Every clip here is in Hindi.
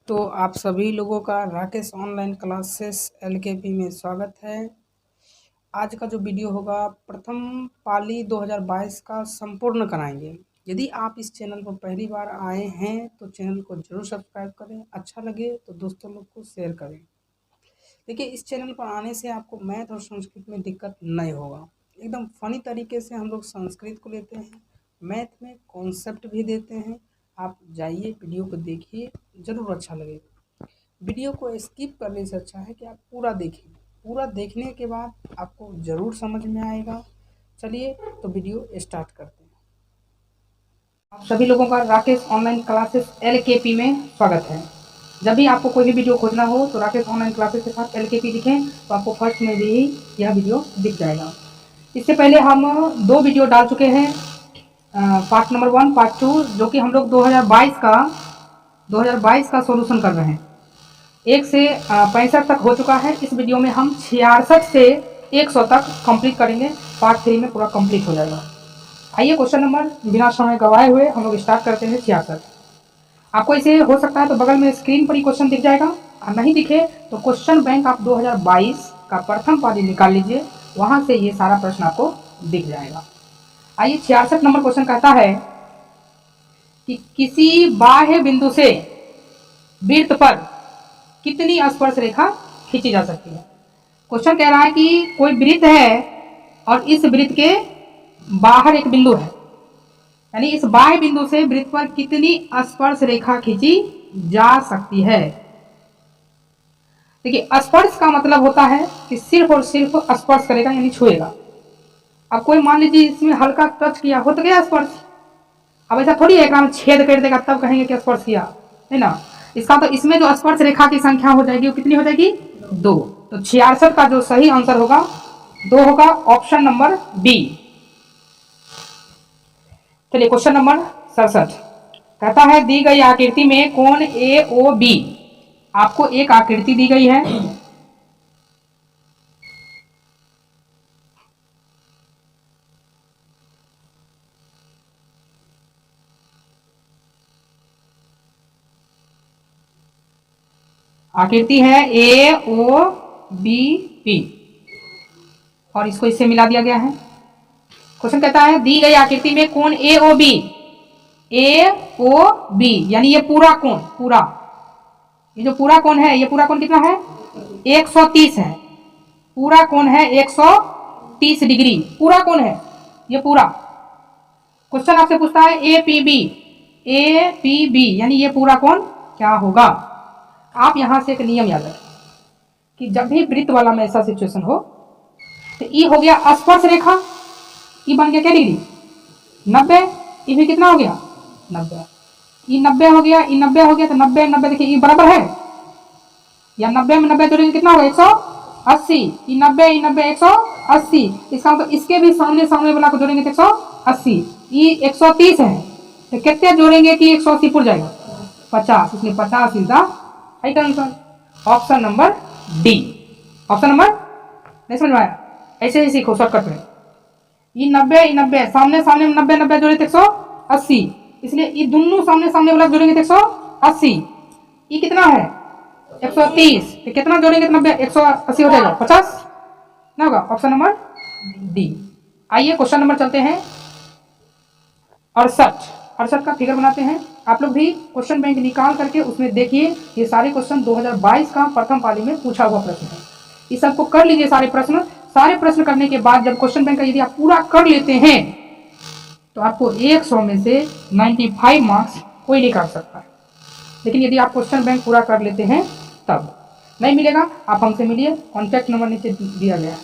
तो आप सभी लोगों का राकेश ऑनलाइन क्लासेस एलकेपी में स्वागत है। आज का जो वीडियो होगा प्रथम पाली 2022 का संपूर्ण कराएंगे। यदि आप इस चैनल पर पहली बार आए हैं तो चैनल को जरूर सब्सक्राइब करें, अच्छा लगे तो दोस्तों लोग को शेयर करें। देखिए, इस चैनल पर आने से आपको मैथ और संस्कृत में दिक्कत नहीं होगा। एकदम फनी तरीके से हम लोग संस्कृत को लेते हैं, मैथ में कॉन्सेप्ट भी देते हैं। आप जाइए, वीडियो को देखिए, ज़रूर अच्छा लगेगा। वीडियो को स्किप करने से अच्छा है कि आप पूरा देखें। पूरा देखने के बाद आपको ज़रूर समझ में आएगा। चलिए तो वीडियो स्टार्ट करते हैं। आप सभी लोगों का राकेश ऑनलाइन क्लासेस एलकेपी में स्वागत है। जब भी आपको कोई भी वीडियो खोजना हो तो राकेश ऑनलाइन क्लासेस के साथ एलकेपी लिखें तो आपको फर्स्ट में भी यह वीडियो दिख जाएगा। इससे पहले हम 2 वीडियो डाल चुके हैं, पार्ट नंबर 1, पार्ट 2, जो कि हम लोग 2022 का सॉल्यूशन कर रहे हैं। 1 से 65 तक हो चुका है। इस वीडियो में हम 66 से 100 तक कंप्लीट करेंगे। पार्ट 3 में पूरा कंप्लीट हो जाएगा। आइए क्वेश्चन नंबर बिना समय गवाए हुए हम लोग स्टार्ट करते हैं। 66 आपको इसे हो सकता है तो बगल में स्क्रीन पर ही क्वेश्चन दिख जाएगा, और नहीं दिखे तो क्वेश्चन बैंक आप 2022 का प्रथम पाली निकाल लीजिए, वहां से ये सारा प्रश्न आपको दिख जाएगा। आइए 66 नंबर क्वेश्चन कहता है कि किसी बाह्य बिंदु से वृत्त पर कितनी स्पर्श रेखा खींची जा सकती है। क्वेश्चन कह रहा है कि कोई वृत्त है और इस वृत्त के बाहर एक बिंदु है, यानी इस बाह्य बिंदु से वृत्त पर कितनी स्पर्श रेखा खींची जा सकती है। देखिए, स्पर्श का मतलब होता है कि सिर्फ और सिर्फ स्पर्श करेगा, यानी छुएगा। अब कोई मान लीजिए इसमें हल्का टच किया, हो तो गया स्पर्श। अब ऐसा थोड़ी है कि छेद कर देगा तब कहेंगे कि स्पर्श किया, है ना। इसका तो इसमें जो स्पर्श रेखा की संख्या हो जाएगी वो कितनी हो जाएगी, 2। तो 66 का जो सही आंसर होगा 2 होगा, ऑप्शन नंबर बी। चलिए क्वेश्चन नंबर 67 कहता है दी गई आकृति में कोण ए ओ बी। आपको एक आकृति दी गई है, आकृति है ए ओ बी पी, और इसको इससे मिला दिया गया है। क्वेश्चन कहता है दी गई आकृति में कोण ए ओ बी, यानी ये पूरा कोण, पूरा ये जो पूरा कोण है, ये पूरा कोण कितना है, 130 है। पूरा कोण है 130 डिग्री, पूरा कोण है ये पूरा। क्वेश्चन आपसे पूछता है ए पी बी, यानी ये पूरा कोण क्या होगा। आप यहां से एक नियम याद रखें कि जब भी वृत्त वाला में ऐसा सिचुएशन हो तो ई हो गया स्पर्श रेखा, ई बन गया क्या डिग्री, 90। ई भी कितना हो गया, 90। ई 90 हो गया, ई 90 हो गया, तो 90 90 देखिए ई बराबर है, या 90 में 90 जोड़ेंगे कितना होगा, 180। ई 90 180। इसका मतलब इसके भी सामने सामने वाला को जोड़ेंगे तो 180। ई 130 है तो कितने जोड़ेंगे कि 180 पुर जाएगा, 50। इसलिए 50 is the right answer, option number D. Option number नहीं समझ में आया, ऐसे ही सीखो शॉर्टकट में। ये 90 सामने सामने में 90 जोड़े तो 180, इसलिए ये दोनों सामने सामने वाला जोड़ेंगे तो 180। ये कितना है 130, तो कितना जोड़ेंगे तो 90 180 हो जाएगा, 50 ना होगा, ऑप्शन नंबर डी। आइए क्वेश्चन नंबर चलते हैं 68 का फिगर बनाते हैं। आप लोग भी क्वेश्चन बैंक निकाल करके उसमें देखिए, ये सारे क्वेश्चन 2022 का प्रथम पाली में पूछा हुआ प्रश्न है। इस सबको कर लीजिए सारे प्रश्न। सारे प्रश्न करने के बाद जब क्वेश्चन बैंक का यदि आप पूरा कर लेते हैं तो आपको 100 में से 95 मार्क्स कोई नहीं काट सकता है। लेकिन यदि आप क्वेश्चन बैंक पूरा कर लेते हैं तब नहीं मिलेगा। आप हमसे मिलिए, कॉन्टैक्ट नंबर नीचे दिया गया है।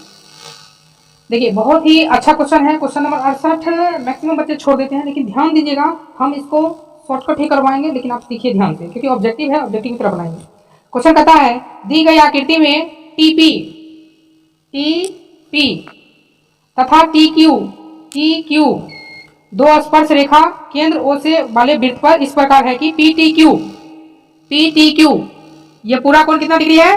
देखिए, बहुत ही अच्छा क्वेश्चन है। क्वेश्चन नंबर 68 मैक्सिमम बच्चे छोड़ देते हैं, लेकिन ध्यान दीजिएगा, हम इसको शॉर्टकट ही करवाएंगे, लेकिन आप सीखिए ध्यान से, क्योंकि ऑब्जेक्टिव है, ऑब्जेक्टिव की तरह बनाएंगे। क्वेश्चन कहता है दी गई आकृति में टीपी तथा टी क्यू दो स्पर्श रेखा केंद्र ओ से वाले वृत्त पर इस प्रकार है कि पी टी क्यू ये पूरा कोण कितना डिग्री है,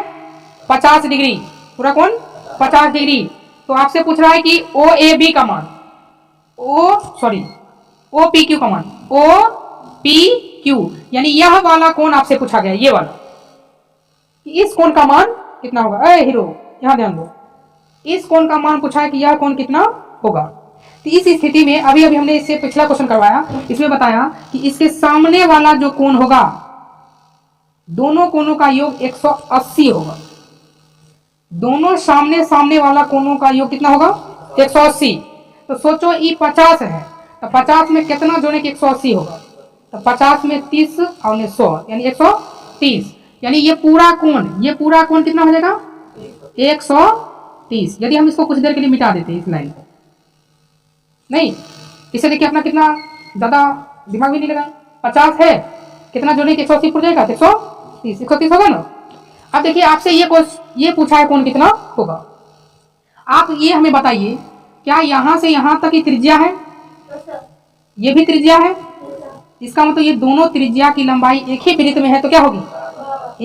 50 डिग्री। पूरा कोण 50 डिग्री। तो आपसे पूछ रहा है कि ओ ए बी का मान, ओ पी क्यू का मान, ओ पी क्यू, यानी यह वाला कोण आपसे पूछा गया, ये वाला, इस कोण का मान कितना होगा। अरे हीरो यहां ध्यान दो, इस कोण का मान पूछा है कि यह कोण कितना होगा। तो इस स्थिति में अभी अभी हमने इससे पिछला क्वेश्चन करवाया, इसमें बताया कि इसके सामने वाला जो कोण होगा, दोनों कोणों का योग 180 होगा। दोनों सामने सामने वाला कोणों का योग कितना होगा 180। तो सोचो ये 50 है, तो 50 में कितना जोड़े कि 180 होगा, तो 50 में 30 और 100 यानी 130, यानी ये पूरा कोण कितना हो जाएगा 130। यदि हम इसको कुछ देर के लिए मिटा देते हैं इस लाइन को, नहीं इसे देखिए अपना कितना ज्यादा दिमाग भी नहीं लगा, 50 है कितना जोड़े कि 180 पूरा जाएगा 130 होगा ना। अब देखिए आपसे ये पूछा है कोण कितना होगा। आप ये हमें बताइए, क्या यहां से यहां तक की त्रिज्या है, ये भी त्रिज्या है, इसका मतलब ये दोनों त्रिज्या की लंबाई एक ही वृत्त में है, तो क्या होगी,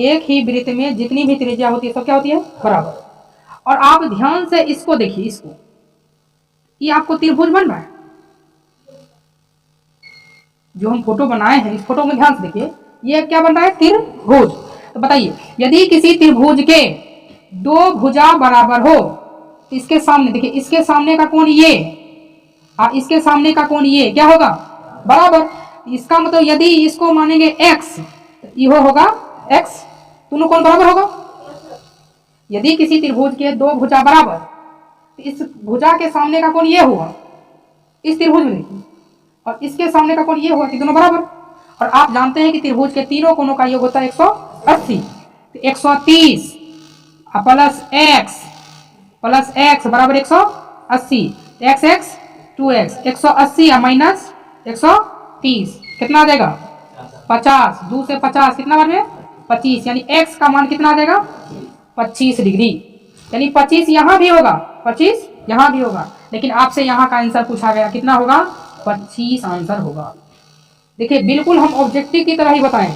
एक ही वृत्त में जितनी भी त्रिज्या होती है सब क्या होती है बराबर। और आप ध्यान से इसको देखिए, इसको, ये आपको त्रिभुज बन रहा है, जो हम फोटो बनाए हैं इस फोटो में ध्यान से देखिए, ये क्या बन रहा है त्रिभुज। तो बताइए यदि किसी त्रिभुज के दो भुजा बराबर हो, तो इसके सामने देखिए, इसके सामने का कोण ये और इसके सामने का कोण ये क्या होगा बराबर। इसका मतलब यदि इसको मानेंगे x, यह होगा x, दोनों कोण बराबर होगा। यदि किसी त्रिभुज के दो भुजा बराबर, तो इस भुजा के सामने का कोण ये हुआ इस त्रिभुज में देखिए, और इसके सामने का कोण ये हुआ कि दोनों बराबर। और आप जानते हैं कि त्रिभुज के तीनों कोणों का योग होता है 180, तो 130 प्लस x बराबर 180, x 2x, 180 माइनस 130 कितना आ जाएगा 50, 2 से 50 कितना बार में 25, यानी x का मान कितना आ जाएगा 25 डिग्री, यानी 25 यहाँ भी होगा 25 यहाँ भी होगा, लेकिन आपसे यहाँ का आंसर पूछा गया कितना होगा 25 आंसर होगा। देखिए बिल्कुल हम ऑब्जेक्टिव की तरह ही बताएं,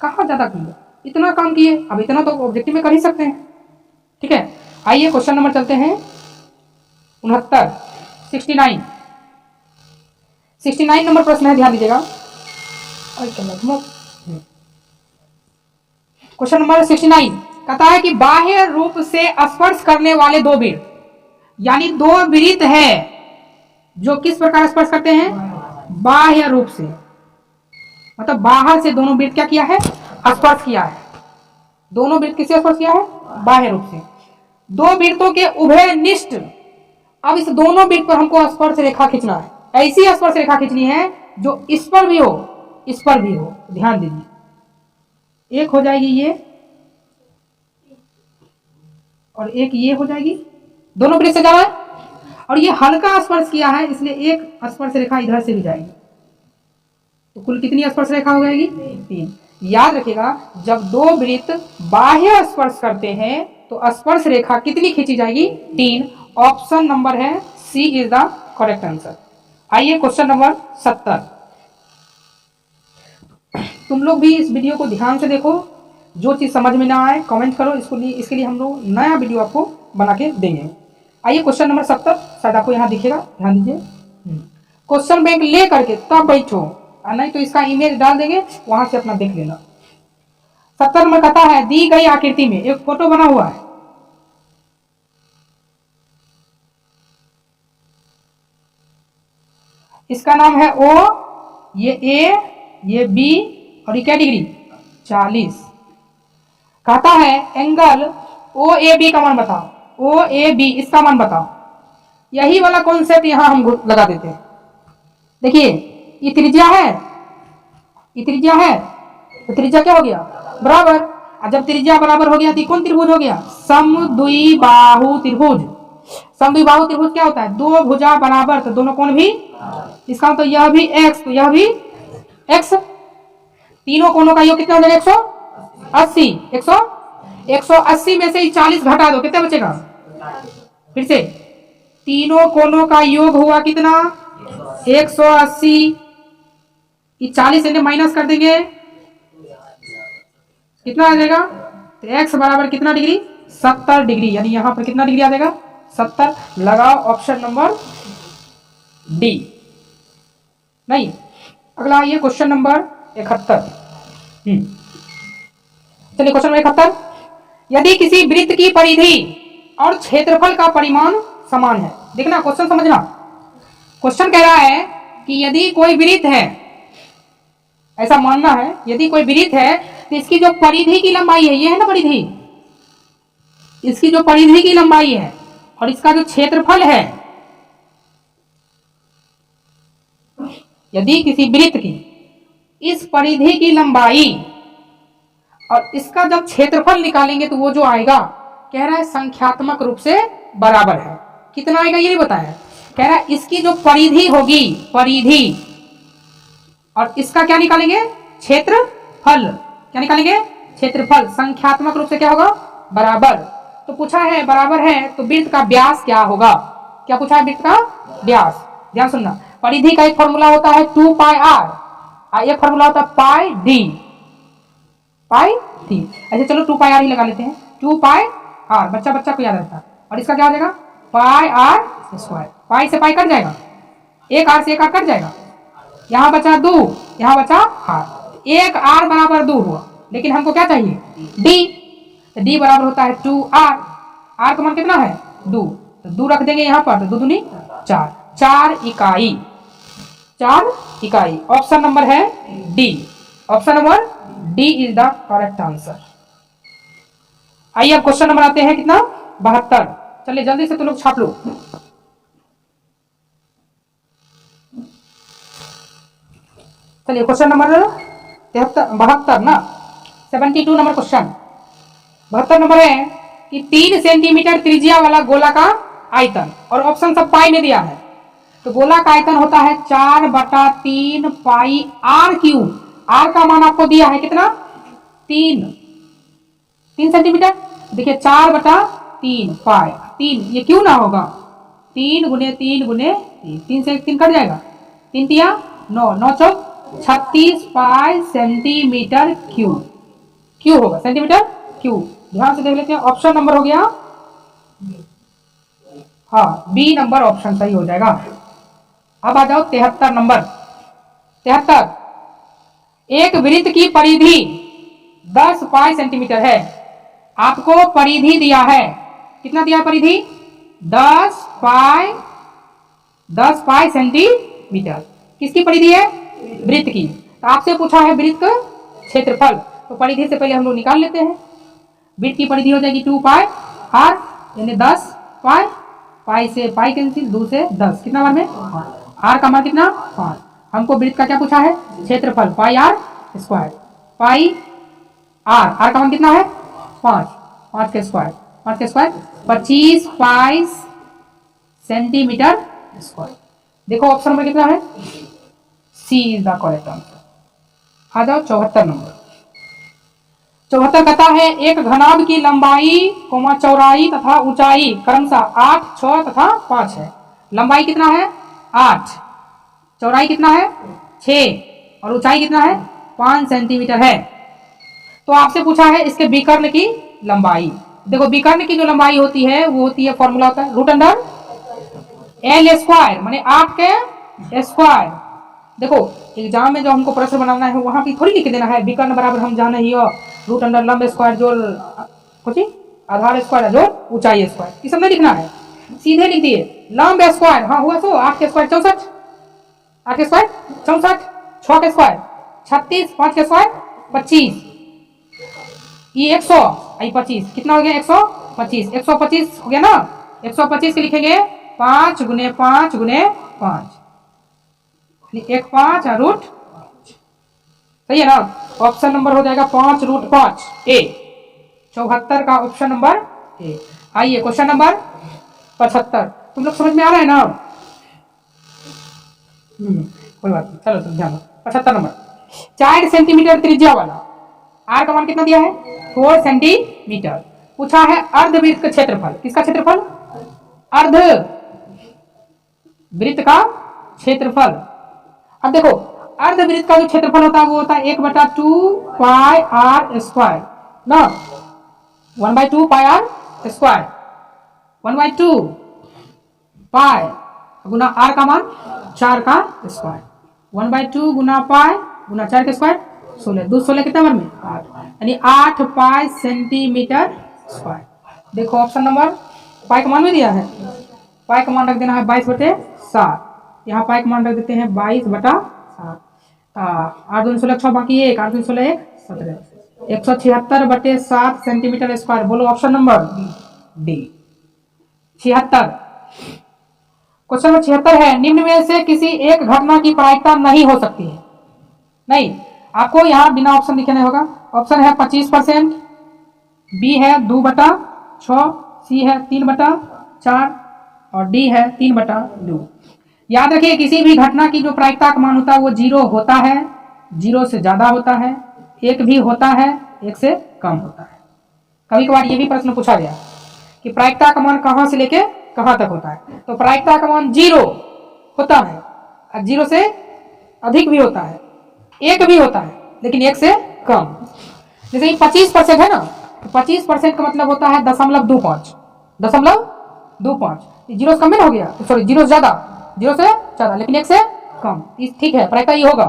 कहाँ ज्यादा किए, इतना काम किए, अब इतना तो ऑब्जेक्टिव में कर ही सकते हैं। ठीक है, आइए क्वेश्चन नंबर चलते हैं 69 नंबर प्रश्न है, ध्यान दीजिएगा। क्वेश्चन नंबर 69 कहता है कि बाह्य रूप से स्पर्श करने वाले दो वृत्त, यानी दो वृत्त है जो किस प्रकार स्पर्श करते हैं बाह्य रूप से, मतलब बाहर से दोनों वृत्त क्या किया है स्पर्श किया है। दोनों वृत्त किससे स्पर्श किया है बाह्य रूप से। दो वृत्तों के उभयनिष्ठ, अब इस दोनों वृत्त पर हमको स्पर्श रेखा खींचना है, ऐसी स्पर्श रेखा खींचनी है जो इस पर भी हो इस पर भी हो। ध्यान दीजिए, एक हो जाएगी ये और एक ये हो जाएगी, दोनों वृत्त से जा रहा है, और ये हल्का स्पर्श किया है इसलिए एक स्पर्श रेखा इधर से भी जाएगी, तो कुल कितनी स्पर्श रेखा हो जाएगी 3। याद रखिएगा जब दो वृत्त बाह्य स्पर्श करते हैं तो स्पर्श रेखा कितनी खींची जाएगी 3। ऑप्शन नंबर है सी इज द करेक्ट आंसर। आइए क्वेश्चन नंबर 70। तुम लोग भी इस वीडियो को ध्यान से देखो, जो चीज समझ में ना आए कमेंट करो, इसके लिए हम लोग नया वीडियो आपको बना के देंगे। आइए क्वेश्चन नंबर 70, शायद आपको यहाँ दिखेगा, ध्यान दीजिए। क्वेश्चन बैंक ले करके तब बैठो, नहीं तो इसका इमेज डाल देंगे, वहां से अपना देख लेना। 70 में कहता है दी गई आकृति में एक फोटो बना हुआ है, इसका नाम है O, ये A, ये B और ये क्या डिग्री 40। कहता है एंगल OAB का मान बताओ, OAB इसका मान बताओ। यही वाला कॉन्सेप्ट यहां हम लगा देते हैं। देखिए ये त्रिज्या है, ये त्रिज्या है, तो त्रिज्या क्या हो गया बराबर। और जब त्रिज्या बराबर हो गया तो कौन त्रिभुज हो गया समद्विबाहु त्रिभुज। समद्विबाहु त्रिभुज क्या होता है दो भुजा बराबर तो दोनों कोण भी, इसका तो यह भी x तो यह भी x, तीनों कोणों का योग कितना हो जाएगा 180। 180 में से 40 घटा दो कितना बचेगा, फिर से तीनों कोणों का योग हुआ कितना 180, 40 से माइनस कर देंगे कितना आ जाएगा, तो x बराबर कितना डिग्री 70 डिग्री, यानी यहां पर कितना डिग्री आ जाएगा 70। लगाओ ऑप्शन नंबर डी। नहीं, अगला आइए क्वेश्चन नंबर 71। चलिए क्वेश्चन नंबर 71, यदि किसी वृत्त की परिधि और क्षेत्रफल का परिमाण समान है। देखना क्वेश्चन समझना, क्वेश्चन कह रहा है कि यदि कोई वृत्त है, ऐसा मानना है, यदि कोई वृत्त है तो इसकी जो परिधि की लंबाई है, ये है ना परिधि, इसकी जो परिधि की लंबाई है और इसका जो क्षेत्रफल है, यदि किसी वृत्त की इस परिधि की लंबाई और इसका जब क्षेत्रफल निकालेंगे तो वो जो आएगा, कह रहा है संख्यात्मक रूप से बराबर है। कितना आएगा ये नहीं बताया, कह रहा है इसकी जो परिधि होगी, परिधि, और इसका क्या निकालेंगे, क्षेत्रफल, क्या निकालेंगे, क्षेत्रफल, संख्यात्मक रूप से क्या होगा, बराबर। तो पूछा है बराबर है तो वृत्त का व्यास क्या होगा, क्या पूछा है, वृत्त का व्यास। ध्यान सुनना, परिधि का एक फॉर्मूला होता है 2 पाई आर, एक फॉर्मूला होता है पाई डी, पाई डी। अच्छा चलो 2 पाई आर ही लगा लेते हैं, 2 पाई आर, बच्चा बच्चा को याद रहता है। और इसका क्या हो जाएगा, पाई आर स्क्वायर, पाई से पाई कट जाएगा, एक आर से एक आर कट जाएगा, यहाँ बचा 2, यहाँ बचा आर, एक आर बराबर 2 हुआ, लेकिन हमको क्या चाहिए, डी, तो डी बराबर होता है 2 आर, आर का मान कितना है 2, तो 2 रख देंगे यहाँ पर, तो 2 दूनी 4, 4 इकाई, 4 इकाई। ऑप्शन नंबर है D, option number D is the correct answer. आइए अब क्वेश्चन नंबर आते हैं कितना, 72। चलिए जल्दी से तो लोग छाप लो। चलिए क्वेश्चन नंबर 72 ना, 72 नंबर क्वेश्चन। 72 नंबर है कि 3 सेंटीमीटर त्रिज्या वाला गोला का आयतन, और ऑप्शन सब पाई में दिया है, तो गोला का आयतन होता है 4/3 पाई आर क्यूब। आर का मान आपको दिया है कितना, 3 सेंटीमीटर। देखिए 4/3 पाई, 3 ये क्यों ना होगा, 3 गुने 3 गुने 3, 3 से 3 कट जाएगा, 3 तिया 9, 9 चौक 36 पाई सेंटीमीटर क्यूब, क्यूब होगा सेंटीमीटर क्यूब। ध्यान से देख लेते हैं, ऑप्शन नंबर हो गया, हाँ बी नंबर ऑप्शन सही हो जाएगा। अब आ जाओ 73 नंबर। 73, एक वृत्त की परिधि 10 पाई सेंटीमीटर है, आपको परिधि दिया है, कितना दिया परिधि, 10 पाई सेंटीमीटर, किसकी परिधि है, वृत्त की। तो आपसे पूछा है वृत्त का क्षेत्रफल, तो परिधि से पहले हम लोग निकाल लेते हैं। वृत्त की परिधि हो जाएगी 2 पाई आर, यानी 10 पाई, पाई से पाई कैंसिल, 2 से 10, कितना बार में, आर का मान कितना 5। हमको वृत्त का क्या पूछा है, क्षेत्रफल, pi r square, pi r, r का मान कितना है 5, 5 के स्क्वायर, 5 के स्क्वायर 25 पाई सेंटीमीटर स्क्वायर। देखो ऑप्शन नंबर कितना है, सी इज द करेक्ट आंसर। आ जाओ 74 नंबर। 74 कहता है एक घनाभ की लंबाई, चौड़ाई तथा ऊंचाई क्रमशः 8, 6 तथा 5 है। लंबाई कितना है 8, चौड़ाई कितना है 6 और ऊंचाई कितना है 5 सेंटीमीटर है। तो आपसे पूछा है इसके विकर्ण की लंबाई। देखो विकर्ण की जो लंबाई होती है वो होती है, फॉर्मूला होता है रूट अंडर एल स्क्वायर, माने 8 के स्क्वायर। देखो एग्जाम में जो हमको प्रश्न बनाना है वहां पे थोड़ी लिख देना है विकर्ण बराबर हम जाना ही हो रूट अंडर लंब स्क्वायर जोड़ कुछ आधार स्क्वायर जोड़ ऊंचाई स्क्वायर, ये सब नहीं लिखना है, सीधे लिख दिए लंब स्क्वायर, हाँ हुआ तो 8 के स्क्वायर 64, 8 के स्क्वायर 64, 6 के स्क्वायर 36, 5 के स्क्वायर 25, ये 100 आई 25, कितना हो गया 125, 125 हो गया ना। 125 के लिखेंगे 5 गुने 5 गुने 5, 1 5 रूट, सही है ना। ऑप्शन नंबर हो जाएगा 5 रूट 5 ए, 74 का ऑप्शन नंबर ए। आइए क्वेश्चन नंबर 75, तुम लोग समझ में आ रहा है ना, कोई बात नहीं, चलो तुम ध्यान। 75 नंबर, 4 सेंटीमीटर त्रिज्या वाला, आर का मान कितना दिया है 4 सेंटीमीटर। पूछा है अर्धवृत्त का क्षेत्रफल, किसका क्षेत्रफल, अर्ध वृत्त का क्षेत्रफल। अब देखो अर्धवृत्त का जो क्षेत्रफल होता है वो होता है 1/2 पाई आर स्क्वायर ना, 1/2 पाई आर स्क्वायर, 1/2 पाई गुना आर का मान 4 का स्क्वायर, 1/2 गुना पाई गुना 4 का स्क्वायर 16, 2 16 कितना नंबर में 8, यानी 8 पाई सेंटीमीटर स्क्वायर। देखो ऑप्शन नंबर, पाई का मान भी दिया है, पाई का मान रख देना है 22/7, यहाँ पाई का मान रख देते हैं 22/7, 8 दूनी 16 6 बाकी 1, 8 दूनी 16 1 17, 176/7 सेंटीमीटर स्क्वायर। बोलो option number D 76। Question number 76 है, निम्न में से किसी एक घटना की प्रायिकता नहीं हो सकती है। नहीं, आपको यहाँ बिना ऑप्शन लिखे नहीं होगा। ऑप्शन है 25%, बी है 2/6, सी है 3/4 और डी है 3/2। याद रखिए किसी भी घटना की जो प्रायिकता का मान होता है वो 0 होता है, 0 से ज्यादा होता है, 1 भी होता है, 1 से कम होता है। कभी कभार ये भी प्रश्न पूछा गया कि प्रायिकता का मान कहां से लेके कहां तक होता है, तो प्रायिकता का मान 0 होता है और 0 से अधिक भी होता है, 1 भी होता है, लेकिन 1 से कम। जैसे 25% है ना, तो 25% का मतलब होता है 0.25, 0.25, 0 से कम में हो गया, सॉरी 0 से ज्यादा, 0 से ज्यादा लेकिन 1 से कम, ठीक है, प्रायिकता ये होगा।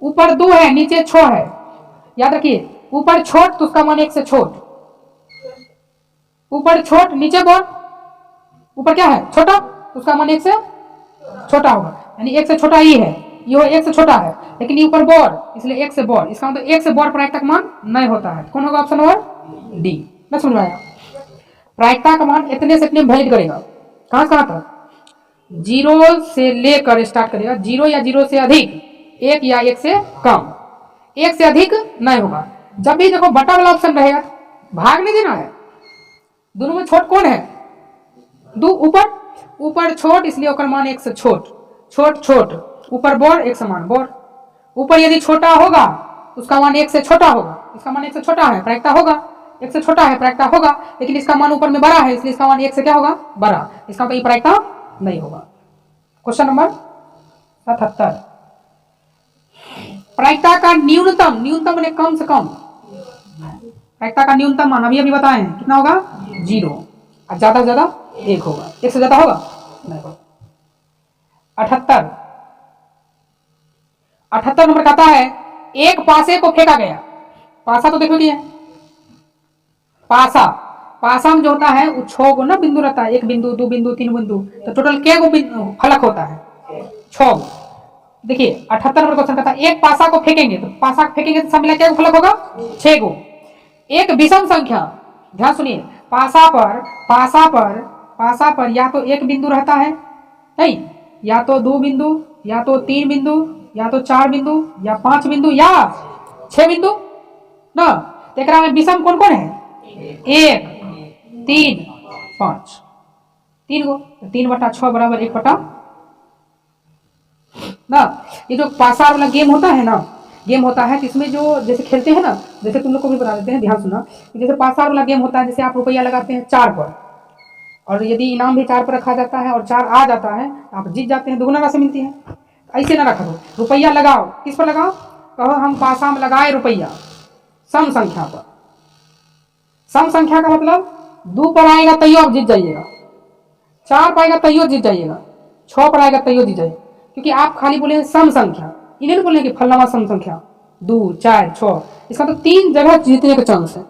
ऊपर 2 है नीचे 6 है, याद रखिए ऊपर छोट तो उसका मान 1 से छोट, ऊपर छोट नीचे बड़, ऊपर क्या है छोटा तो उसका मान 1 से छोटा होगा, यानी 1 से छोटा ही है, ये 1 से छोटा है, लेकिन ये ऊपर बड़ इसलिए 1 से बड़, इसका मतलब 1 से बड़ प्रायिकता का मान नहीं होता है। कौन होगा ऑप्शन नंबर डी। मैं समझ आया, प्रायिकता का मान इतने से इतने वैलिड करेगा, कहां से कहां तक, 0 से लेकर स्टार्ट करेगा, 0 या 0 से अधिक, 1 या 1 से कम, 1 से अधिक नहीं होगा। जब भी देखो बटा वाला ऑप्शन रहेगा भाग नहीं देना है, दोनों में छोट कौन है, दो ऊपर छोट इसलिए ओकर मान 1 से छोट, छोट ऊपर बड़ 1 समान बड़, ऊपर यदि छोटा होगा तो उसका मान 1 से छोटा होगा, इसका मान 1 से छोटा है प्रायिकता होगा, 1 से छोटा है प्रायिकता होगा, लेकिन इसका मान ऊपर में बड़ा है इसलिए इसका मान 1 से क्या होगा बड़ा, इसका मतलब प्रायिकता नहीं होगा। क्वेश्चन नंबर 77, प्रायिकता का न्यूनतम, न्यूनतम मैंने कम से कम, प्रायिकता का न्यूनतम मान अभी बताए हैं कितना होगा 0 और ज्यादा से ज्यादा 1 होगा, 1 से ज्यादा होगा नहीं होगा। 78 नंबर कहता है एक पासे को फेंका गया, पासा तो देखो क्या है, पासा में जो होता है वो 6 गो ना बिंदु रहता है, 1 बिंदु 2 बिंदु 3 बिंदु, तो टोटल क्या गो फलक होता है 6 गो। देखिए 78 नंबर क्वेश्चन कहता है एक पासा को फेंकेंगे, तो पासा फेंकेंगे तो सब मिला क्या फलक होगा 6 गो। एक विषम संख्या, ध्यान सुनिए, पासा पर या तो 1 बिंदु रहता है, नहीं या तो 2 बिंदु या तो 3 बिंदु या तो 4 बिंदु या 5 बिंदु या 6 बिंदु ना, तो एकरा में विषम कौन कौन है 1 3 5, 3 गो, 3/6 बराबर 1 ना। ये जो पासा वाला गेम होता है ना, गेम होता है, इसमें जो जैसे खेलते हैं ना, जैसे तुम लोग को भी बता देते हैं, ध्यान सुना, जैसे पासा वाला गेम होता है, जैसे आप रुपया लगाते हैं 4 पर और यदि इनाम भी 4 पर रखा जाता है और 4 आ जाता है आप जीत जाते हैं, दुगुना राशि मिलती है। ऐसे ना रखा दो, रुपया लगाओ, किस पर लगाओ, कहो हम पासा में लगाए रुपया सम संख्या पर, सम संख्या का मतलब 2 पर आएगा तैयो आप जीत जाइएगा, 4 पर आएगा तैयो जीत जाइएगा, 6 पर आएगा तैयो जीत जाइएगा, क्योंकि आप खाली बोले सम संख्या, इन्हें बोले कि फलनामा सम संख्या 2 4 6, इसका तो 3 जगह जीतने का चांस है।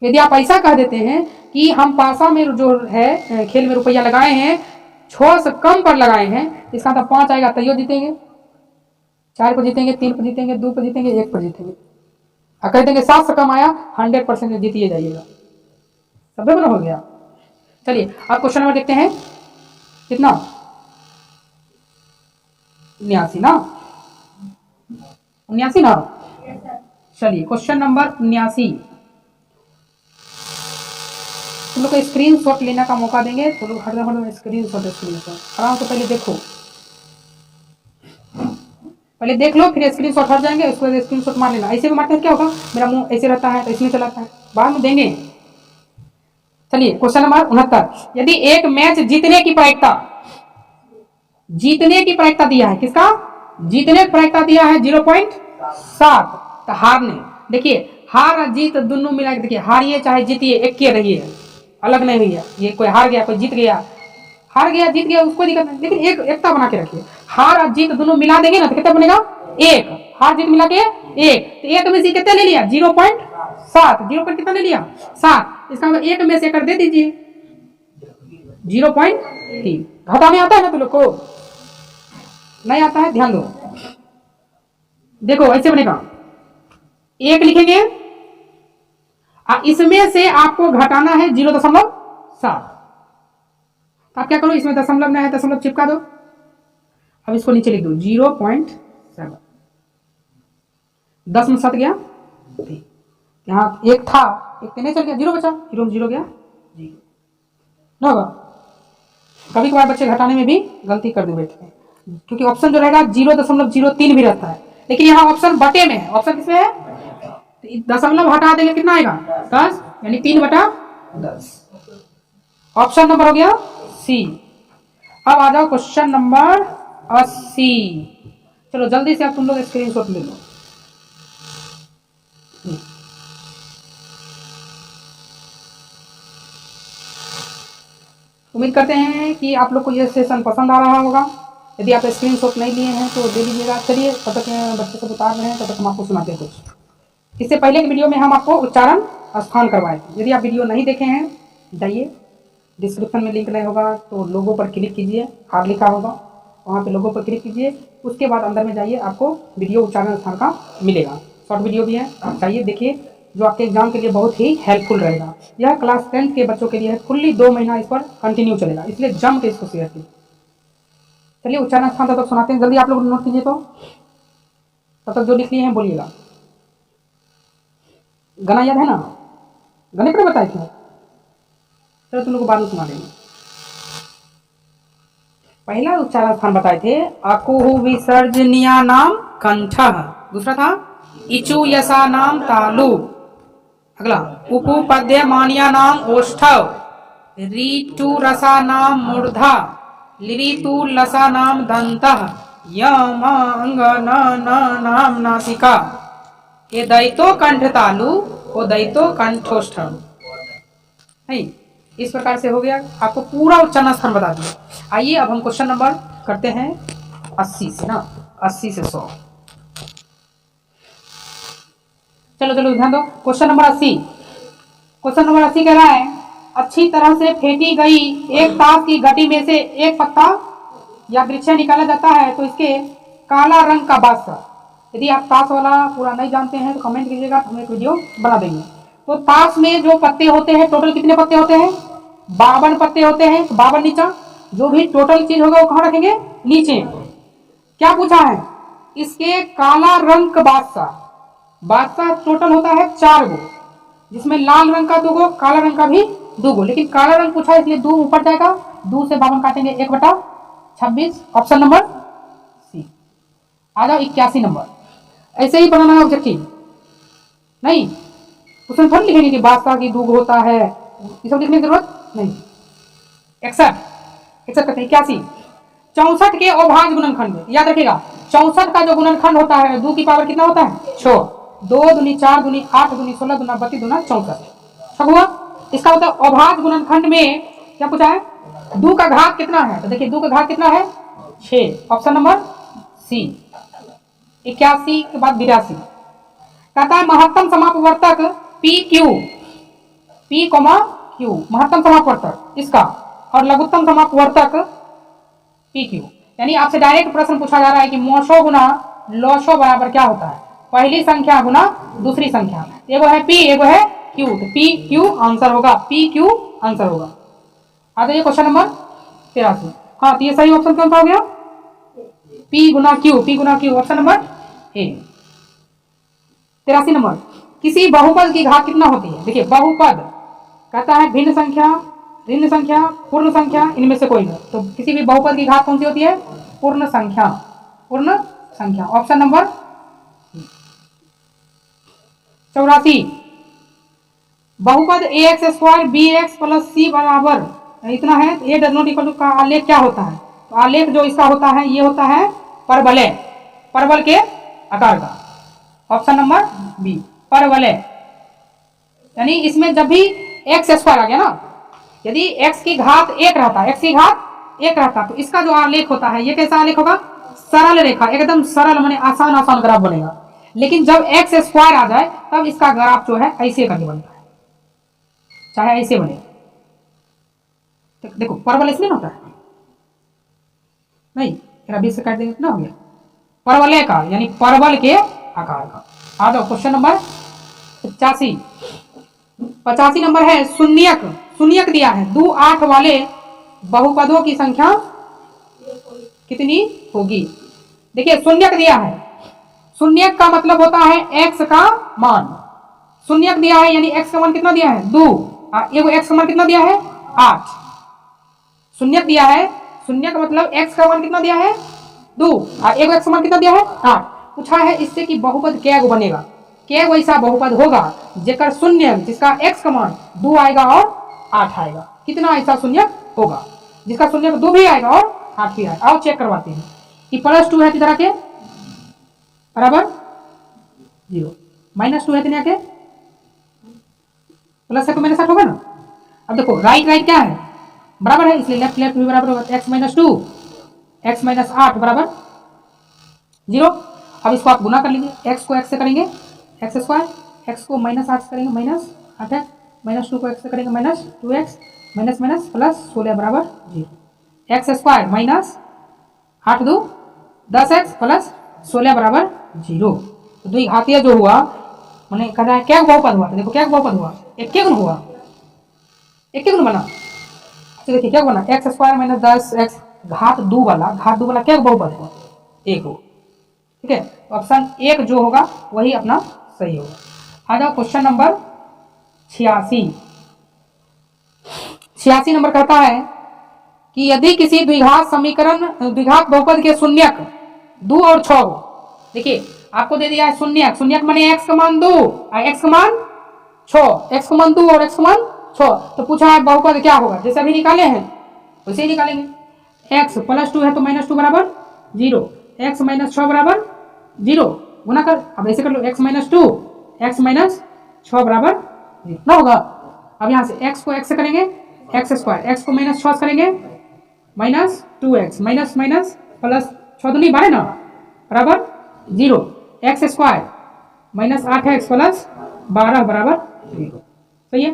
यदि आप ऐसा कह देते हैं कि हम पासा में जो है खेल में रुपया लगाए हैं 6 से कम पर लगाए हैं, इसका तो 5 आएगा तैयो जीतेंगे, 4 पर जीतेंगे, 3 पर जीतेंगे, 2 पर जीतेंगे, 1 पर जीतेंगे, और कह देंगे 7 से कम आया 100% जीतिए जाइएगा, सब बना हो गया। चलिए अब क्वेश्चन नंबर देखते हैं कितना 79 ना, 79 ना। चलिए क्वेश्चन नंबर 79, तुम लोग को स्क्रीन शॉट लेने का मौका देंगे, तुम लोग हर स्क्रीन शॉट आराम से पहले देखो, पहले देख लो फिर स्क्रीन शॉट हट जाएंगे, उसके बाद स्क्रीन शॉट मार लेना। ऐसे भी मारते हैं क्या होगा, मेरा मुंह ऐसे रहता है तो इसमें चलाता है, बाद में देंगे। चलिए क्वेश्चन नंबर 69, यदि एक मैच जीतने की प्रायिकता दिया है, किसका जीतने की प्रायिकता दिया है 0.7, तो हारने, देखिए हार और जीत दोनों मिला के देखिए, हारिए चाहे जीतिए एक के रहिए, अलग नहीं हुई है, ये कोई हार गया कोई जीत गया, हार गया जीत गया उसको दिक्कत नहीं, लेकिन एक एकता बना के रखिए, हार और जीत दोनों मिला देंगे ना तो कितना बनेगा 1, हार जीत मिला के 1, तो 1 में से कितने ले लिया 0.7, 0 पर कितना ले लिया 7, इसका मतलब 1 में से कर दे दीजिए 0.3। घटाने आता है ना तुम लोग को? नहीं आता है, ध्यान दो, देखो ऐसे बनेगा, 1 लिखेंगे, इसमें से आपको घटाना है 0.7। आप क्या करो, इसमें दशमलव नहीं है, दशमलव चिपका दो, अब इसको नीचे लिख दो 0.7, 10 में 7 गया, यहाँ 1 था, 1 तो नहीं चल गया, 0 बचा, 0 में 0 गया, ना होगा। कभी कभार बच्चे घटाने में भी गलती कर दे बैठे हैं, क्योंकि ऑप्शन जो रहेगा 0.03 भी रहता है, लेकिन यहाँ ऑप्शन बटे में है, ऑप्शन किसमें है, दशमलव हटा देंगे कितना आएगा 10, यानी 3/10। ऑप्शन नंबर हो गया सी। अब आ जाओ क्वेश्चन नंबर 80। चलो जल्दी से आप तुम लोग स्क्रीनशॉट ले लो। उम्मीद करते हैं कि आप लोग को यह सेशन पसंद आ रहा होगा। यदि आप स्क्रीनशॉट नहीं लिए हैं तो ले लीजिएगा। चलिए तब तक बच्चे सब उतार रहे हैं, तब तक हम आपको सुनाते हैं कुछ। इससे पहले की वीडियो में हम आपको उच्चारण स्थान करवाए थे। यदि आप वीडियो नहीं देखे हैं जाइए, डिस्क्रिप्शन में लिंक नहीं होगा तो लोगों पर क्लिक कीजिए, हार लिखा होगा वहाँ पे लोगों पर क्लिक कीजिए, उसके बाद अंदर में जाइए, आपको वीडियो उच्चारण स्थान का मिलेगा। शॉर्ट वीडियो भी है, आप चाहिए देखिए, जो आपके एग्जाम के लिए बहुत ही हेल्पफुल रहेगा। यह क्लास 10th के बच्चों के लिए फुल्ली 2 महीना इस पर कंटिन्यू चलेगा, इसलिए जम के इसको शेयर कीजिए। चलिए उच्चारण स्थान तब तक सुनाते हैं, जल्दी आप लोग नोट कीजिए, तो तब तक जो लिख लिए हैं बोलिएगा। गाना याद है ना, गाने पर बताए थे, चलो तुम लोग को बाद में सुना देंगे। पहला उच्चारण स्थान बताए थे अकुहु विसर्जनीया नाम कंठः, दूसरा था इचु यसा नाम तालु, अगला उपपद्यमानिया नाम ओष्ठव, ऋतु रसा नाम मूर्धा, लिरितु लसा नाम दंतः, यमांगन नाम नासिका, ये दैतो कंठ तालु वो दैतो कंठोष्ठम। इस प्रकार से हो गया, आपको पूरा उच्चारण स्थान बता दिया। आइए अब हम क्वेश्चन नंबर करते हैं 80 से ना, 80 से 100। चलो चलो ध्यान दो, क्वेश्चन नंबर 80। क्वेश्चन नंबर 80 कह रहा है अच्छी तरह से फेंटी गई एक ताश की गटी में से एक पत्ता या वृक्ष निकाला जाता है तो इसके काला रंग का बादशाह। यदि आप ताश वाला पूरा नहीं जानते हैं तो कमेंट कीजिएगा, हम एक वीडियो बना देंगे। तो ताश में जो पत्ते होते हैं, टोटल कितने पत्ते होते हैं, 52 पत्ते होते हैं। 52 नीचा, जो भी टोटल चीज होगा वो कहाँ रखेंगे, नीचे। क्या पूछा है, इसके काला रंग का बादशाह। बादशाह टोटल होता है 4 गो, जिसमें लाल रंग का 2 गो, काला रंग का भी 2 गो, लेकिन काला रंग पूछा है इसलिए 2 ऊपर जाएगा, 2 से 52 काटेंगे 1/26। Option number C. आ जाओ 81 नंबर। ऐसे ही बनाना है ऑब्जेक्टिव, नहीं उसमें थोड़ी लिखेंगे कि बादशाह की 2 गो होता है, ये सब लिखने की जरूरत नहीं। 61 कहते हैं 81। 64 के अभाज्य गुणनखंड याद रखिएगा, 64 का जो गुणनखंड होता है 2 की पावर कितना होता है 6, 2 दूनी 4 दूनी 8 दूनी 16 दूना 32 दूना 64, सब हुआ। इसका मतलब अभाज्य गुणनखंड में क्या पूछा है, 2 का घात कितना है, तो देखिए 2 का घात कितना है 6, ऑप्शन नंबर सी। 81 के बाद 82 कहता है महत्तम समापवर्तक पी क्यू, पी क्यू महत्तम समापवर्तक इसका, और लघुत्तम समापवर्तक पी क्यू। यानी आपसे डायरेक्ट प्रश्न पूछा जा रहा है कि मोशो गुना लोशो बराबर क्या होता है, पहली संख्या गुना दूसरी संख्या। एगो है पी, एगो है क्यू, तो पी क्यू आंसर होगा, पी क्यू आंसर होगा। आ जाइए क्वेश्चन नंबर 83। हाँ तो ये सही ऑप्शन कौन सा हो गया, P Guna Q, option number A. 83 number, किसी बहुपद की घात कितना होती है। देखिए बहुपद कहता है भिन्न संख्या, ऋण संख्या, पूर्ण संख्या, इनमें से कोई नहीं। तो किसी भी बहुपद की घात कौन सी होती है, पूर्ण संख्या, पूर्ण संख्या, ऑप्शन नंबर 84। बहुपद ax² bx + c बराबर इतना है, a does not equal to का आलेख क्या होता है, तो आलेख जो इसका होता है ये होता है परवलय, परवल के आकार का, ऑप्शन नंबर बी परवलय। यानी इसमें जब भी x² आ गया ना, यदि x की घात 1 रहता, x की घात 1 रहता तो इसका जो आलेख होता है ये कैसा आलेख होगा, सरल रेखा, एकदम सरल माने आसान आसान ग्राफ बनेगा। लेकिन जब एक्स स्क्वायर आ जाए तब इसका ग्राफ जो है ऐसे करके बनता है, चाहे ऐसे बने। देखो परवल इसलिए ना होता है, नहीं तेरा 20 से काट देंगे कितना हो गया, परवलय का यानी परवल के आकार का। आ जाओ क्वेश्चन नंबर 85। 85 नंबर है शून्यक। शून्यक दिया है, 2 8 वाले बहुपदों की संख्या कितनी होगी। देखिए शून्यक दिया है, शून्यक का मतलब होता है x का मान। शून्यक दिया है यानी x का मान कितना दिया है 2, एगो x का मान कितना दिया है 8। शून्यक दिया है, शून्यक मतलब x का मान कितना दिया है 2 और एगो x का मान कितना दिया है 8। पूछा है इससे कि बहुपद क्या बनेगा, क्या वैसा बहुपद होगा जेकर शून्य जिसका x का मान 2 आएगा और 8 आएगा। कितना ऐसा शून्यक होगा जिसका शून्यक 2 भी आएगा और 8 भी आएगा। आओ चेक करवाते हैं कि +2 है किधर के बराबर 0, -2 है कितने के प्लस है तो -8 होगा ना। अब देखो राइट राइट क्या है बराबर है, इसलिए लेफ्ट लेफ्ट भी बराबर होगा। x - 2 x - 8 बराबर 0। अब इसको आप गुना कर लीजिए, x को x से करेंगे x², x को -8 से करेंगे -8 है, -2 को x से करेंगे -2x, माइनस प्लस 16 बराबर 0। x² -8 2 10x प्लस 16 बराबर 0। तो द्विघातीय जो हुआ मैंने कह रहा है क्या बहुपद हुआ, तो देखो क्या बहुपद हुआ, एक गुण हुआ, एक गुण बना। तो देखिए क्या बना x² - 10x घात 2 वाला क्या बहुपद हुआ, एक हो। ठीक है, तो ऑप्शन 1 जो होगा वही अपना सही होगा। आ जाओ क्वेश्चन नंबर 86। 86 नंबर कहता है कि यदि किसी द्विघात समीकरण द्विघात बहुपद के शून्यक 2 और 6 हो। देखिए आपको दे दिया है शून्यक, शून्यक माने x का मान 2 और x का मान 6, x का मान 2 और x का मान 6। तो पूछा है बहुपद क्या होगा, जैसे अभी निकाले हैं वैसे ही निकालेंगे। x +2 है तो -2 बराबर 0, x - 6 बराबर 0, गुना कर अब ऐसे कर लो x - 2 x - 6 बराबर 0 ना होगा। अब यहाँ से x को x से करेंगे x², x को -6 करेंगे -2x माइनस माइनस प्लस 6 दूनी 12 ना बराबर 0, x² -8x प्लस 12 बराबर 0। सही है,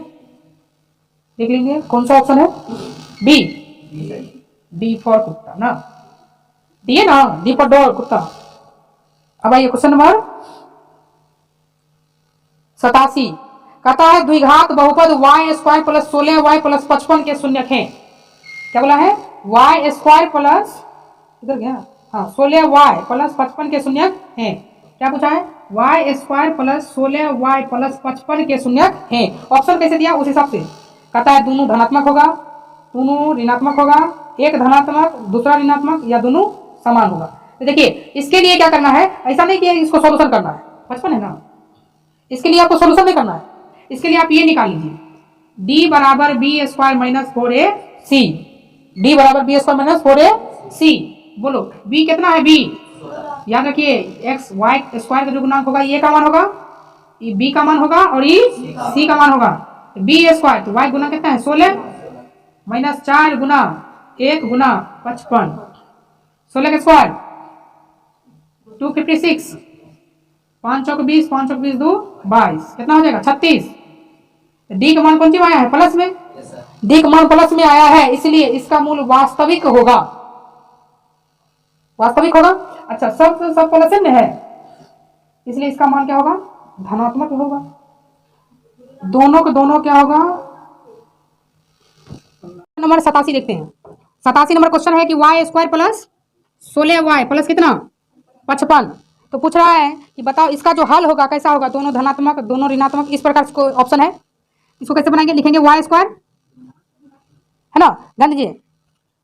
देख लेंगे कौन सा ऑप्शन है, डी फॉर कुत्ता ना, डी है ना, डी फॉर डॉग कुत्ता। अब आइए क्वेश्चन नंबर 87 कहता है द्विघात बहुपद y² + 16y + 55 के शून्यक हैं। क्या बोला है y² प्लस इधर गया, हाँ 16y + 55 के शून्यक हैं। क्या पूछा है y² + 16y + 55 के शून्यक हैं। ऑप्शन कैसे दिया उस हिसाब से कहता है दोनों धनात्मक होगा, दोनों ऋणात्मक होगा, एक धनात्मक दूसरा ऋणात्मक, या दोनों समान होगा। तो देखिए इसके लिए क्या करना है, ऐसा नहीं कि इसको सॉल्यूशन करना है, 55 है ना, इसके लिए आपको सॉल्यूशन नहीं करना है। इसके लिए आप ये निकाल लीजिए d बराबर b² - 4ac, d बराबर b² - 4ac। बोलो b कितना है, b याद रखिए x y² का जो गुणांक होगा ये का मान होगा, ये b का मान होगा और ये c का मान होगा। b² तो y गुना कितना है 16 -4 गुना 1 गुना 55, 16 का स्क्वायर 256, 5 चौक 20, 5 चौक 20 2 22, कितना हो जाएगा 36। डी का मान कौन सी में आया है, प्लस में, डी का मान प्लस में आया है इसलिए इसका मूल वास्तविक होगा, वास्तविक होगा। अच्छा सब प्लस में है इसलिए इसका मान क्या होगा, धनात्मक होगा। दोनों के दोनों क्या होगा। नंबर 87 देखते हैं। 87 नंबर क्वेश्चन है कि y² + 16y प्लस कितना 55। तो पूछ रहा है कि बताओ इसका जो हल होगा कैसा होगा, दोनों धनात्मक दोनों ऋणात्मक, इस प्रकार से ऑप्शन है। इसको कैसे बनाएंगे, लिखेंगे y² है ना, ध्यान दीजिए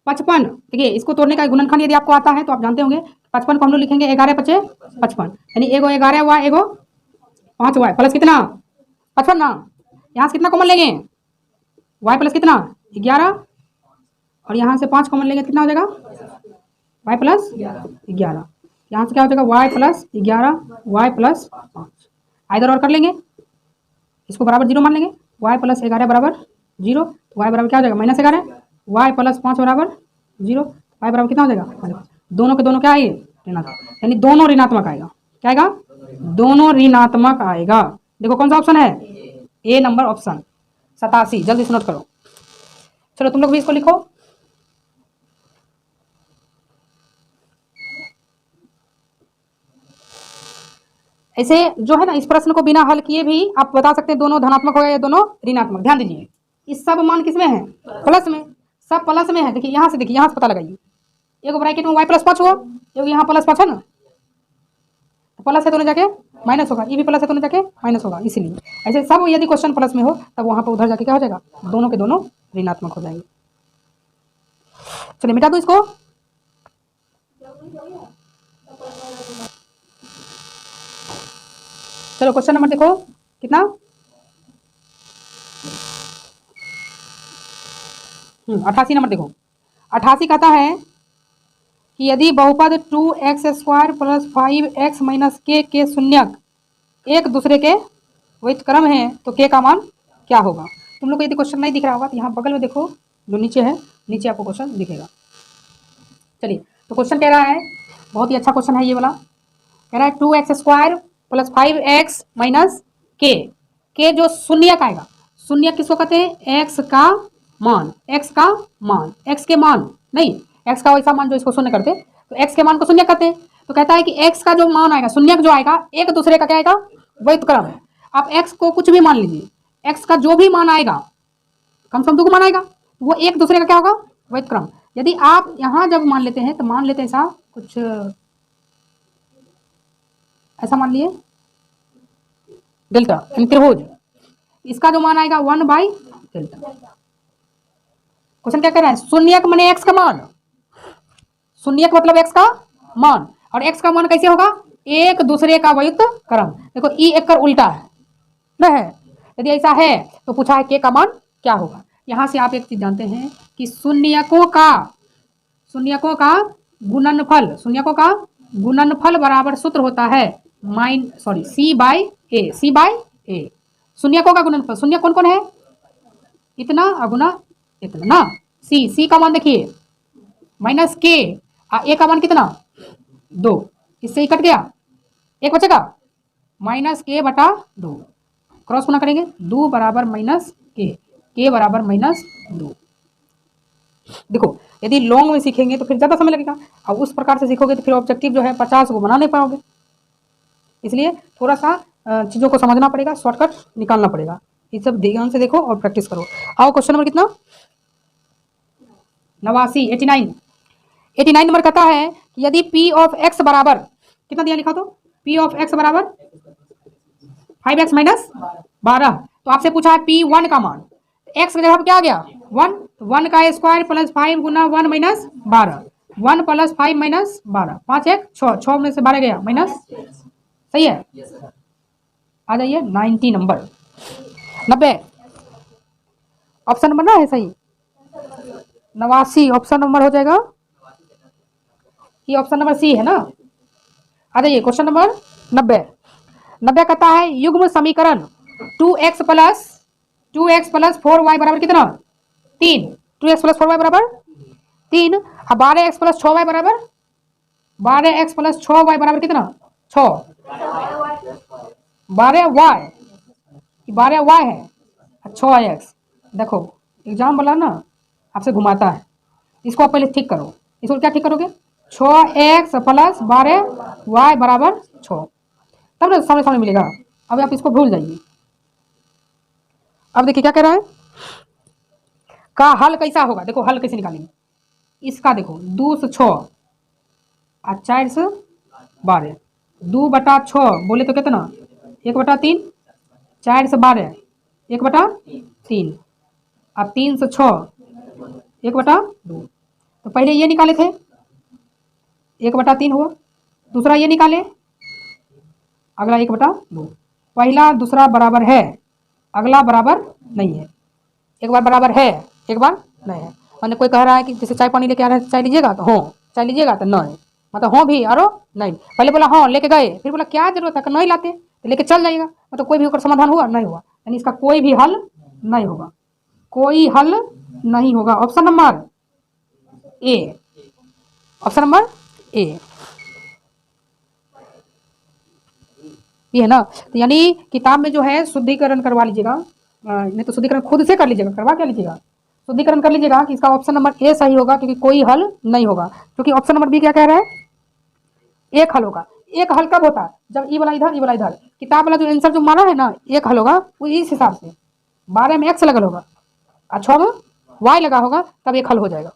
55। देखिए इसको तोड़ने का गुणनखंड यदि आपको आता है तो आप जानते होंगे, 55 को हम लोग लिखेंगे 11 × 5 = 55, यानी एगो 11y एगो 5y प्लस कितना 55 ना। यहाँ से कितना कॉमन लेंगे y प्लस कितना 11 और यहाँ से 5 कॉमन लेंगे, कितना हो जाएगा y प्लस 11। यहाँ से क्या हो जाएगा y प्लस 11 y प्लस 5, इधर और कर लेंगे, इसको बराबर 0 मान लेंगे, y प्लस 11 बराबर 0, तो y बराबर क्या हो जाएगा -11, y प्लस 5 बराबर 0, y बराबर कितना हो जाएगा, दोनों के दोनों क्या है ऋणात्मक, यानी दोनों ऋणात्मक आएगा। क्या आएगा? दोनों ऋणात्मक आएगा। देखो कौन सा ऑप्शन है? ए नंबर ऑप्शन 87। जल्दी से नोट करो। चलो तुम लोग भी इसको लिखो। ऐसे जो है ना, इस प्रश्न को बिना हल किए भी आप बता सकते हैं दोनों धनात्मक होगा या दोनों ऋणात्मक। ध्यान दीजिए, इस सब मान किसमें है? प्लस में। सब प्लस में है। देखिए यहाँ से, देखिए यहाँ से पता लगाइए। एक ब्रैकेट में y प्लस 5 हुआ, क्योंकि यहाँ प्लस 5 है ना, तो प्लस है तो जाके माइनस होगा, ये भी प्लस है तो जाके माइनस होगा। इसलिए ऐसे सब यदि क्वेश्चन प्लस में हो तब वहां पर उधर जाके क्या हो जाएगा? दोनों के दोनों ऋणात्मक हो जाएंगे। चलिए मिटा दो इसको। चलो क्वेश्चन नंबर देखो कितना, 88 नंबर देखो। 88 कहता है कि यदि बहुपद 2x² प्लस 5x माइनस के शून्यक एक दूसरे के व्युत्क्रम है तो k का मान क्या होगा? तुम लोग को यदि क्वेश्चन नहीं दिख रहा होगा तो यहाँ बगल में देखो, जो नीचे है, नीचे आपको क्वेश्चन दिखेगा। चलिए, तो क्वेश्चन कह रहा है, बहुत ही अच्छा क्वेश्चन है ये वाला। कह रहा है 2x² प्लस 5x माइनस के जो शून्यक आएगा, शून्यक किसको कहते हैं? x का मान, x का मान, x के मान नहीं, x का वैसा मान जो इसको शून्य करते, तो x के मान को शून्य करते हैं। तो कहता है कि x का जो मान आएगा, शून्यक जो आएगा, एक दूसरे का क्या आएगा? व्युत्क्रम है। आप x को कुछ भी मान लीजिए, x का जो भी मान आएगा, कम से कम 2 मान आएगा, वो एक दूसरे का क्या होगा? व्युत्क्रम। यदि आप यहाँ जब मान लेते हैं तो मान लेते हैं ऐसा कुछ, ऐसा मान लिए डेल्टा, यानी त्रिभुज, इसका जो मान आएगा 1/डेल्टा। क्वेश्चन क्या कह रहा है? शून्यक माने x का मान, शून्यक मतलब x का मान, और x का मान कैसे होगा? एक दूसरे का व्युत्क्रम। देखो ई एक कर उल्टा है ना, है। यदि ऐसा है तो पूछा है k का मान क्या होगा। यहां से आप एक चीज जानते हैं कि शून्यकों का गुणनफल, शून्यकों का गुणनफल बराबर सूत्र होता है c बाय a। शून्यकों का गुणनफल, शून्य कौन कौन है? इतना अगुना इतना ना, c का मान देखिए माइनस के, a का मान कितना? 2। इससे ही कट गया, एक बचेगा -k/2। क्रॉस गुना करेंगे, 2 बराबर -k बराबर -2। देखो यदि लॉन्ग में सीखेंगे तो फिर ज़्यादा समय लगेगा, और उस प्रकार से सीखोगे तो फिर ऑब्जेक्टिव जो है 50 को बना नहीं पाओगे। इसलिए थोड़ा सा चीज़ों को समझना पड़ेगा, शॉर्टकट निकालना पड़ेगा। ये सब ध्यान से देखो और प्रैक्टिस करो। आओ क्वेश्चन नंबर कितना? 89 नंबर कहता है कि यदि p ऑफ x बराबर कितना दिया, लिखा तो p ऑफ x बराबर 5x माइनस 12। तो आपसे पूछा है p1 का मान, x की जगह क्या आ गया? 1, 1 का स्क्वायर प्लस 5 गुना 1 माइनस 12, 1 प्लस 5 माइनस 12, 5 1 6, 6 में से 12 गया माइनस, सही है। आ जाइए 90 नंबर, 90 ऑप्शन नंबर ना है सही, 89 ऑप्शन नंबर हो जाएगा, ये ऑप्शन नंबर सी है ना। आ जाइए क्वेश्चन नंबर 90 कहता है युग्म समीकरण 2x प्लस 4y बराबर कितना? 3। 2x प्लस 4y बराबर 3। अब 12x प्लस 6y बराबर 12x प्लस 6y बराबर कितना? 6। 12y है, 6x। देखो एग्जाम वाला ना आपसे घुमाता है, इसको आप पहले ठीक करो। इसको क्या ठीक करोगे? 6x प्लस 12y बराबर 6, तब ना सामने सामने मिलेगा। अब आप इसको भूल जाइए। अब देखिए क्या कह रहा है, का हल कैसा होगा। देखो हल कैसे निकालेंगे इसका, देखो 2 से 6 और 4 से 12, 2/6 बोले तो कितना? 1/3, 4 से 12 1/3, और 3 से 6 1/2। तो पहले ये निकाले थे 1/3 हुआ, दूसरा ये निकाले, अगला 1/2। पहला दूसरा बराबर है, अगला बराबर नहीं है। एक बार बराबर है, एक बार नहीं है। मैंने कोई कह रहा है कि जैसे चाय पानी लेके आ रहा है, चाय लीजिएगा तो हाँ, चाय लीजिएगा तो नहीं, मतलब हाँ भी और नहीं। पहले बोला हाँ लेके गए, फिर बोला क्या जरूरत है, नहीं लाते तो लेके चल जाइएगा, मतलब कोई भी होकर समाधान हुआ नहीं हुआ, यानी इसका कोई भी हल नहीं होगा, कोई हल नहीं होगा। Option number A, option number A. P है ना। तो यानी किताब में जो है शुद्धिकरण करवा लीजिएगा, नहीं तो शुद्धिकरण खुद से कर लीजिएगा, करवा क्या लीजिएगा, शुद्धिकरण कर लीजिएगा कि इसका ऑप्शन नंबर ए सही होगा, क्योंकि कोई हल नहीं होगा, क्योंकि ऑप्शन नंबर बी क्या कह रहा है, एक हल होगा। एक हल कब होता है, जब ई वाला इधर ई वाला इधर, किताब वाला जो आंसर जो माना है ना एक हल होगा वो इस हिसाब से 12 में एक्स लगल होगा और 6 में वाई लगा होगा, तब एक हल हो जाएगा।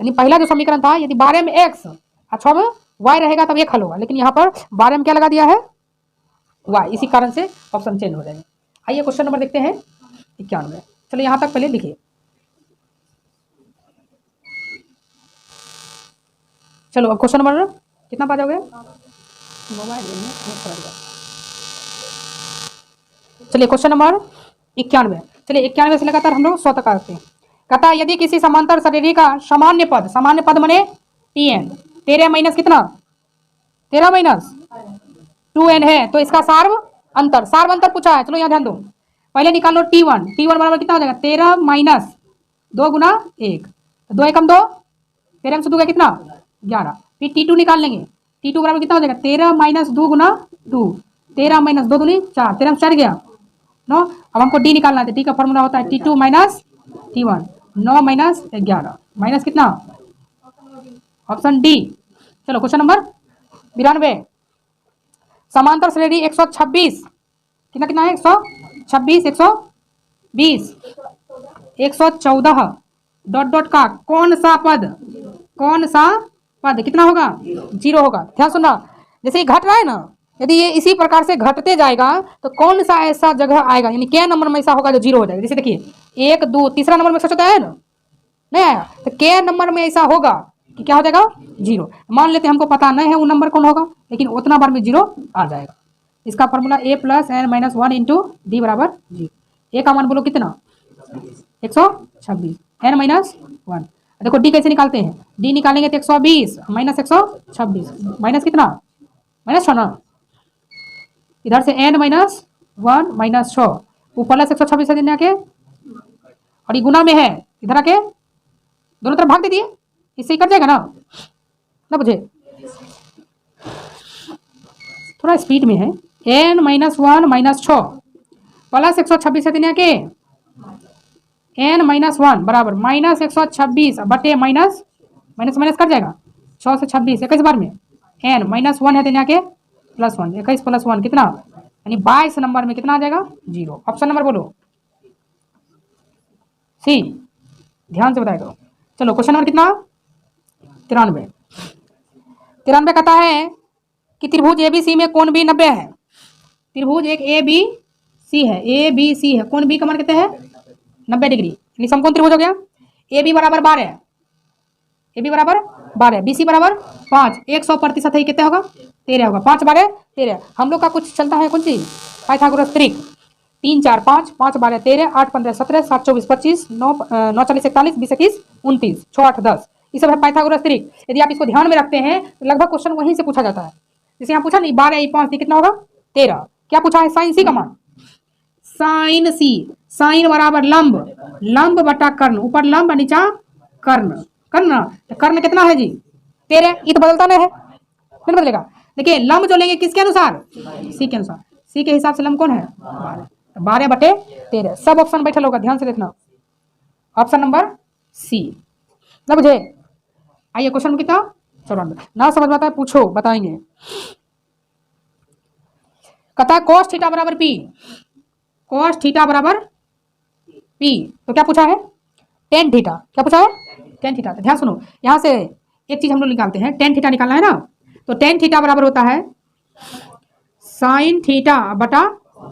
यानी पहला जो समीकरण था यदि 12 में एक्स और 6 में वाई रहेगा तब एक हल होगा, लेकिन यहाँ पर 12 में क्या लगा दिया है, वाई, इसी कारण से ऑप्शन चेंज हो जाएगा। आइए क्वेश्चन नंबर देखते हैं 91। चलो यहाँ तक पहले लिखिए। चलो अब क्वेश्चन नंबर कितना पा जाओगे, मोबाइल चलिए क्वेश्चन नंबर 91। चलिए 91 से लगातार हम लोग 100 तक आते हैं। कहता है यदि किसी समांतर शरीरी का सामान्य पद मने Tn 13 माइनस कितना, 13 माइनस 2n है, तो इसका सार्व अंतर पूछा है। चलो यहाँ ध्यान दो, पहले निकाल लो T1 बराबर कितना हो जाएगा, 13 माइनस 2 गुना 1, 2 एकम 2, 13 में से 2 का कितना 11। फिर T2 निकाल लेंगे, T2 बराबर कितना हो जाएगा, 13 माइनस 2 गुना 2, 13 माइनस 2 दूनी 4, 13 में 4 गया 9। अब हमको D निकालना है, D का फॉर्मूला होता है T2 minus T1, 9 minus 11 minus कितना, ऑप्शन डी। चलो क्वेश्चन नंबर 92। समांतर श्रेणी 126 कितना है, 126 120 114 डॉट का कौन सा पद कितना होगा, 0 होगा। ध्यान सुनना, जैसे ये घट रहा है ना, यदि ये इसी प्रकार से घटते जाएगा तो कौन सा ऐसा जगह आएगा, यानी क्या नंबर में ऐसा होगा जो 0 हो जाएगा। जैसे देखिए 1 2 तीसरा नंबर में सच होता है ना, नहीं आया, तो क्या नंबर में ऐसा होगा कि क्या हो जाएगा, 0। मान लेते हैं हमको पता नहीं है वो नंबर कौन होगा, लेकिन उतना बार में 0 आ जाएगा। इसका formula a plus n minus 1 into D बराबर 0। ए का मान बोलो कितना, 126, n माइनस 1। देखो डी कैसे निकालते हैं, डी निकालेंगे तो 120 माइनस 126 माइनस कितना, माइनस 6 ना, इधर से n माइनस 1 माइनस 6, वो प्लस 126 से देने आके, और ये गुना में है, इधर आके दोनों तरफ भाग दे दिए, इससे ही कट जाएगा ना बुझे, थोड़ा स्पीड में है। n माइनस 1 माइनस 6 प्लस 126 से देने के n माइनस 1 बराबर माइनस 126 बटे माइनस कट जाएगा, 6 से 26 21 बार में, n माइनस 1 है देने के प्लस 1, 21 प्लस 1 कितना, यानी 22 नंबर में कितना आ जाएगा, 0। ऑप्शन नंबर बोलो सी, ध्यान से बताएगा। चलो क्वेश्चन नंबर कितना, 93 कहता है कि त्रिभुज ABC में कोण भी 90 है। त्रिभुज एक ABC है, कोण B का मान कितने हैं, 90 डिग्री, यानी समकोण त्रिभुज हो गया। AB बराबर 12, BC बराबर 5, 100% है कितना होगा, 13 होगा, 5 12 13। हम लोग का कुछ चलता है कौन चीज, पाइथागोरस त्रिक, 3 4 5 5 12 13 8 15 17 7 24 25 9 9 40 41 20 21 29 6 8 10, ये सब है पाइथागोरस त्रिक। यदि आप इसको ध्यान में रखते हैं तो लगभग क्वेश्चन वहीं से पूछा जाता है। जैसे यहाँ पूछा नहीं 12 5 कितना होगा 13, क्या पूछा है, साइन सी का मान, साइन सी, साइन बराबर लंब बटा कर्ण, ऊपर लंब नीचा कर्ण, कर्ण कितना है जी 13, ये तो बदलता नहीं है, नहीं बदलेगा। देखिए लंब जो लेंगे किसके अनुसार, सी के अनुसार, सी के हिसाब से लंब कौन है 12 बटे 13, सब ऑप्शन बैठल होगा, ध्यान से देखना, ऑप्शन नंबर सी, ना बुझे। आइए क्वेश्चन नंबर कितना 94, ना समझ में आता है पूछो बताएंगे। कहता है cos थीटा बराबर p, cos थीटा बराबर p, तो क्या पूछा है tan थीटा, क्या पूछा है tan थीटा। ध्यान सुनो, यहां से एक चीज हम लोग निकालते हैं, tan थीटा निकालना है ना, तो tan थीटा बराबर होता है sin थीटा बटा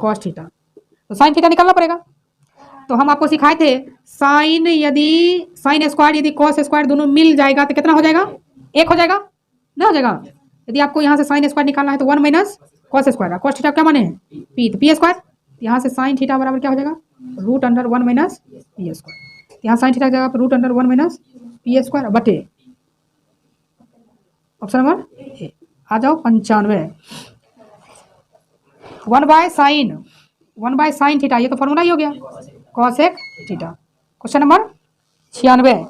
cos थीटा, तो sin थीटा निकालना पड़ेगा। तो हम आपको सिखाए थे साइन, यदि साइन स्क्वायर यदि cos स्क्वायर दोनों मिल जाएगा तो कितना हो जाएगा, 1 हो जाएगा, ना हो जाएगा। यदि आपको यहाँ से साइन स्क्वायर निकालना है तो 1 minus cos square, cos theta क्या माने p, तो p स्क्वायर, यहाँ से साइन थीटा बराबर क्या हो जाएगा √1 माइनस p स्क्वायर, यहाँ साइन थीटा की जगह पर √1 माइनस p स्क्वायर बटे ऑप्शन नंबर ए। आ जाओ 95, 1 बाय साइन थीटा, ये तो फॉर्मूला ही हो गया cosec थीटा। क्वेश्चन नंबर 96,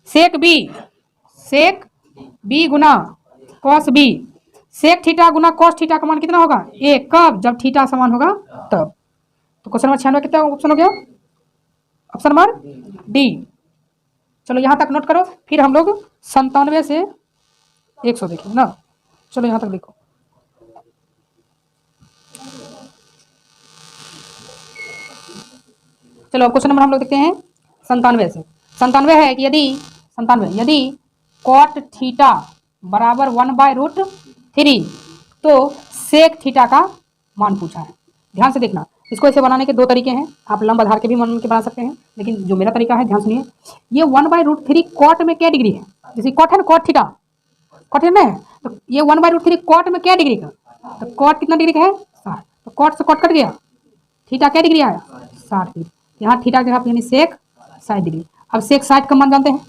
सेक बी गुना cos b सेक थीटा गुना कॉस थीटा का मान कितना होगा 1। कब? जब थीटा समान होगा तब। तो क्वेश्चन नंबर 96 कितना ऑप्शन हो गया? Option number D. चलो यहाँ तक नोट करो, फिर हम लोग 97 से 100 देखें ना। चलो यहाँ तक देखो। चलो क्वेश्चन नंबर हम लोग देखते हैं 97 से। 97 है कि यदि कॉट थीटा बराबर 1/√3 तो सेक थीटा का मान पूछा है। ध्यान से देखना, इसको ऐसे बनाने के दो तरीके हैं। आप लंब आधार के भी मान के बना सकते हैं, लेकिन जो मेरा तरीका है ध्यान सुनिए। ये 1/√3 कॉट में क्या डिग्री है? जैसे कॉट है ना, कॉट थीटा कॉट है ना, तो ये 1/√3 कॉट में क्या डिग्री का? तो कॉट कितना डिग्री का है? 60। तो कॉट से कॉट कट गया, थीटा क्या डिग्री आया? 60 डिग्री। यहाँ थीटा के यानी सेक 60 डिग्री। अब सेक 60 का मान जानते हैं,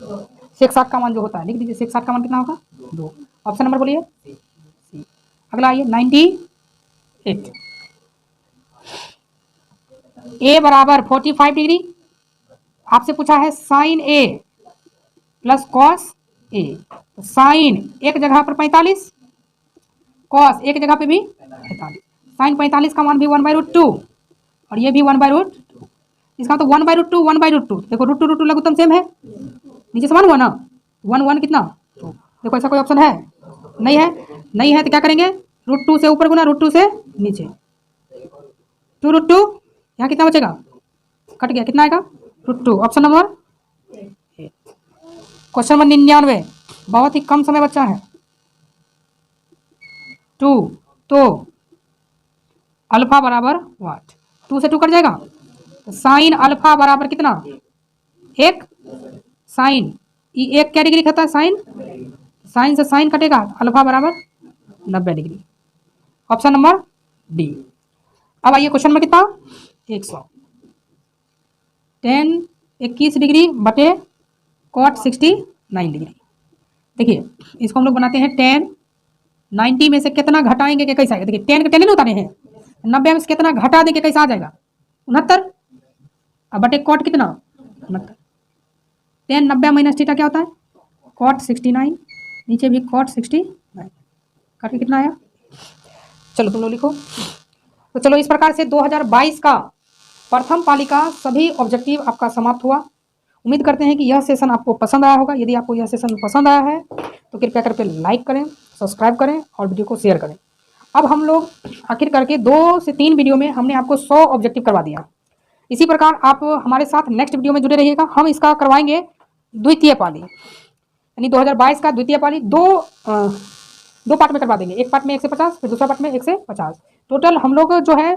सेक 60 का मान जो होता है लिख दीजिए। सेक 60 का मान कितना होगा? 2। ऑप्शन नंबर बोलिए सी। अगला आइए 98। ए बराबर 45 डिग्री। आपसे पूछा है sign A plus cos A. तो साइन एक जगह पर 45, कॉस एक जगह पे भी 45। साइन 45 का मान भी 1/√2 और ये भी 1/√2। इसका तो 1/√2 1/√2। देखो √2 लघुत्तम सेम है, नीचे समान हुआ ना। 1 कितना 2। देखो ऐसा कोई ऑप्शन है? नहीं है। नहीं है तो क्या करेंगे? √2 से ऊपर गुना √2 से नीचे। 2√2 यहाँ कितना बचेगा? कट गया, कितना आएगा? √2। Option number question number 99। बहुत ही कम समय बचा है। 2 तो अल्फा बराबर वाट, 2 से 2 कट जाएगा। तो साइन अल्फा बराबर कितना? 1। साइन एक क्या डिग्री खाता है? साइन से साइन कटेगा, अल्फा बराबर 90 डिग्री। Option number D. अब आइए क्वेश्चन में कितना 100। 10 21 डिग्री बटे कॉट 69 डिग्री। देखिए इसको हम लोग बनाते हैं 10 90 में से कितना घटाएंगे कि कैसा आएगा? देखिए 10 के 10 नहीं उतारे हैं, 90 में से कितना घटा देंगे कैसा आ जाएगा? 69। अब बटे कॉट कितना 69। 10 90 माइनस थीटा क्या होता है? कॉट 69। नीचे भी कॉट 69 काट के कितना आया? चलो तुम लोग लिखो। तो चलो इस प्रकार से 2022 का प्रथम पाली का सभी ऑब्जेक्टिव आपका समाप्त हुआ। उम्मीद करते हैं कि यह सेशन आपको पसंद आया होगा। यदि आपको यह सेशन पसंद आया है तो कृपया करके लाइक करें, सब्सक्राइब करें और वीडियो को शेयर करें। अब हम लोग आखिर करके 2 से 3 वीडियो में हमने आपको 100 ऑब्जेक्टिव करवा दिया। इसी प्रकार आप हमारे साथ नेक्स्ट वीडियो में जुड़े रहिएगा। हम इसका करवाएंगे द्वितीय पाली, यानी 2022 का द्वितीय पाली दो पार्ट में करवा देंगे। एक पार्ट में 1 से 50, फिर दूसरा पार्ट में 1 से 50। टोटल हम लोग जो है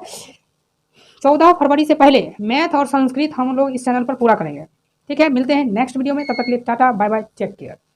14 फरवरी से पहले मैथ और संस्कृत हम लोग इस चैनल पर पूरा करेंगे। ठीक है, मिलते हैं नेक्स्ट वीडियो में। तब तक के लिए tata bye bye, take care.